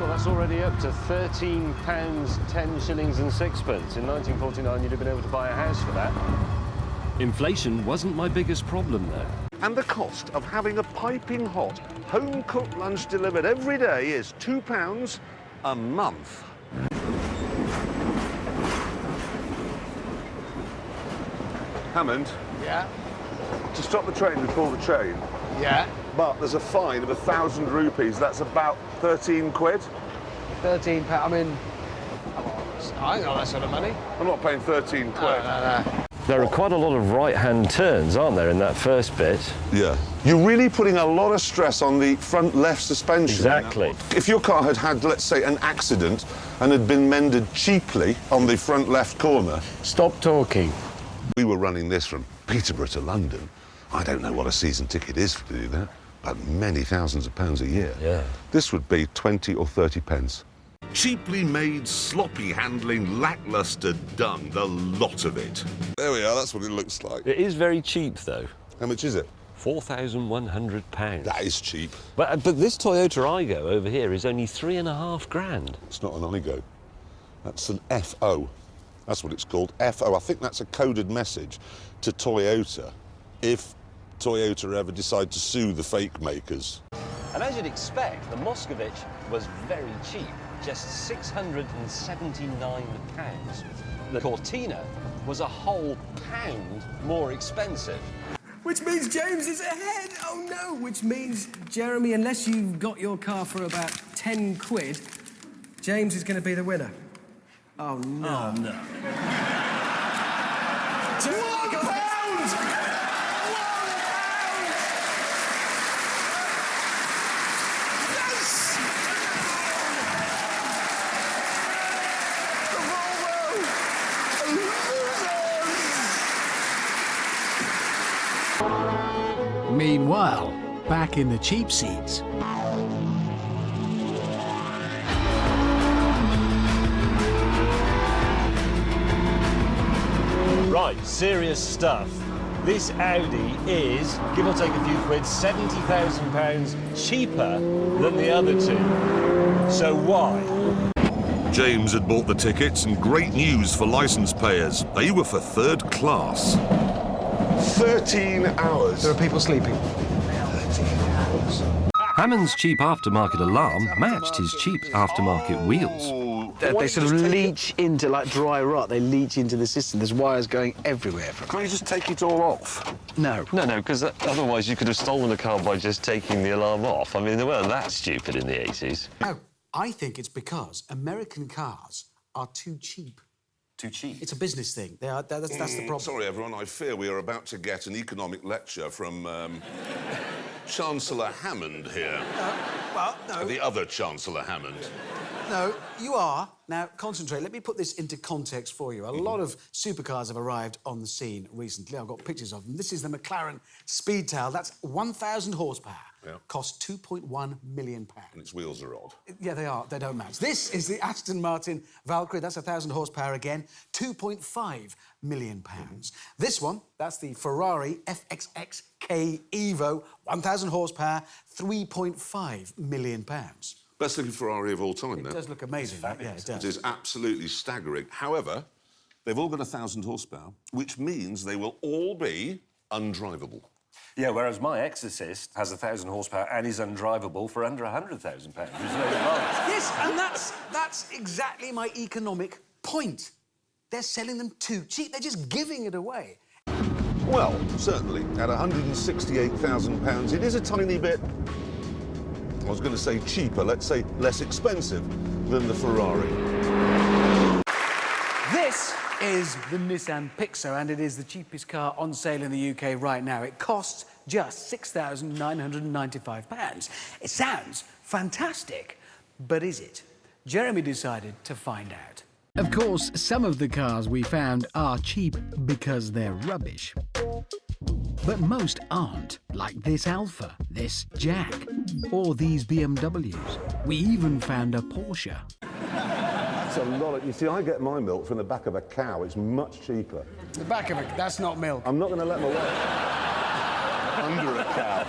Well, that's already up to £13, 10 shillings and sixpence. In 1949, you'd have been able to buy a house for that. Inflation wasn't my biggest problem, though. And the cost of having a piping hot, home-cooked lunch delivered every day is £2 a month. Hammond? Yeah? To stop the train before the train. Yeah? But there's a fine of 1,000 rupees. That's about 13 quid. £13, I mean, I ain't got that sort of money. I'm not paying 13 quid. No. There are quite a lot of right-hand turns, aren't there, in that first bit? Yeah. You're really putting a lot of stress on the front left suspension. Exactly. If your car had, let's say, an accident and had been mended cheaply on the front left corner... Stop talking. We were running this from Peterborough to London. I don't know what a season ticket is to do that, but many thousands of pounds a year. Yeah. This would be 20 or 30 pence. Cheaply made, sloppy handling, lacklustre dung, the lot of it. There we are, that's what it looks like. It is very cheap, though. How much is it? £4,100. That is cheap. But this Toyota Aygo over here is only £3.5 grand. It's not an Aygo. That's an FO. That's what it's called, FO. I think that's a coded message to Toyota if Toyota ever decide to sue the fake makers. And as you'd expect, the Moscovich was very cheap, just £679. The Cortina was a whole pound more expensive. Which means James is ahead. Oh no, which means, Jeremy, unless you've got your car for about 10 quid, James is going to be the winner. Oh no. Oh no. £1 pound! Yes! The Volvo losers! Meanwhile, back in the cheap seats. Right, serious stuff. This Audi is, give or take a few quid, £70,000 cheaper than the other two. So why? James had bought the tickets, and great news for licence payers. They were for third class. 13 hours. There are people sleeping. 13 hours. Hammond's cheap aftermarket alarm matched his cheap aftermarket wheels. They sort of leach into, like dry rot, they leach into the system. There's wires going everywhere from Can't you just take it all off? No. No, because otherwise you could have stolen the car by just taking the alarm off. I mean, they weren't that stupid in the 80s. Oh, I think it's because American cars are too cheap. Too cheap. It's a business thing. That's the problem. Sorry, everyone, I fear we are about to get an economic lecture from Chancellor Hammond here. Well, no. The other Chancellor Hammond. No, you are. Now, concentrate. Let me put this into context for you. A lot of supercars have arrived on the scene recently. I've got pictures of them. This is the McLaren Speedtail. That's 1,000 horsepower. Yeah. Cost £2.1 million. And its wheels are odd. Yeah, they are. They don't match. This is the Aston Martin Valkyrie. That's 1,000 horsepower again. £2.5 million. This one, that's the Ferrari FXXK Evo. 1,000 horsepower, £3.5 million. Best looking Ferrari of all time, It does look amazing. Yeah, it does. It is absolutely staggering. However, they've all got 1,000 horsepower, which means they will all be undrivable. Yeah, whereas my Exorcist has 1,000 horsepower and is undrivable for under £100,000. There's no advantage. Yes, and that's exactly my economic point. They're selling them too cheap. They're just giving it away. Well, certainly, at £168,000, it is a tiny bit, I was going to say cheaper, let's say less expensive than the Ferrari. This is the Nissan Pixo, and it is the cheapest car on sale in the UK right now. It costs just £6,995. It sounds fantastic, but is it? Jeremy decided to find out. Of course, some of the cars we found are cheap because they're rubbish. But most aren't, like this Alpha, this Jag, or these BMWs. We even found a Porsche. That's a lot of... You see, I get my milk from the back of a cow. It's much cheaper. The back of it, that's not milk. I'm not going to let my wife under a cow.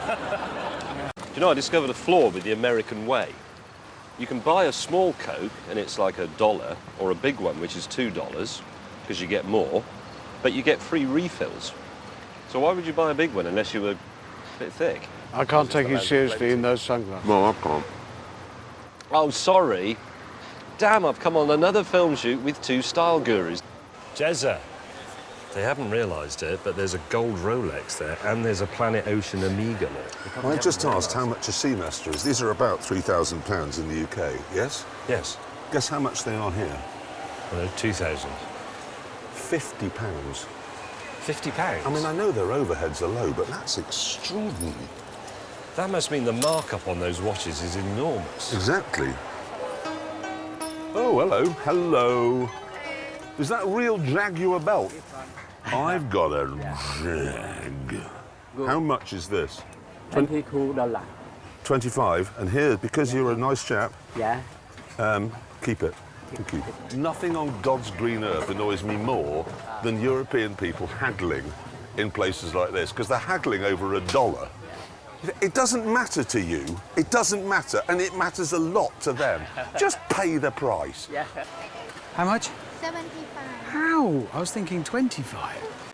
Do you know, I discovered a flaw with the American way. You can buy a small Coke and it's like $1, or a big one which is $2 because you get more, but you get free refills. So why would you buy a big one unless you were a bit thick? I can't take you seriously in those sunglasses. No, I can't. Oh, sorry. Damn, I've come on another film shoot with two style gurus. Jezza, they haven't realised it, but there's a gold Rolex there and there's a Planet Ocean Amiga there. I just asked how much a Seamaster is. These are about £3,000 in the UK, yes? Yes. Guess how much they are here? Well, 2,000. £50. £50? I mean, I know their overheads are low, but that's extraordinary. That must mean the markup on those watches is enormous. Exactly. Oh, hello. Hello. Is that a real Jaguar belt? I've got a Jag. How much is this? $22. 25. And here, because you're a nice chap, Yeah. keep it. Thank you. Nothing on God's green earth annoys me more than European people haggling in places like this, because they're haggling over $1. It doesn't matter to you. It doesn't matter, and it matters a lot to them. Just pay the price. Yeah. How much? 75. How? I was thinking 25.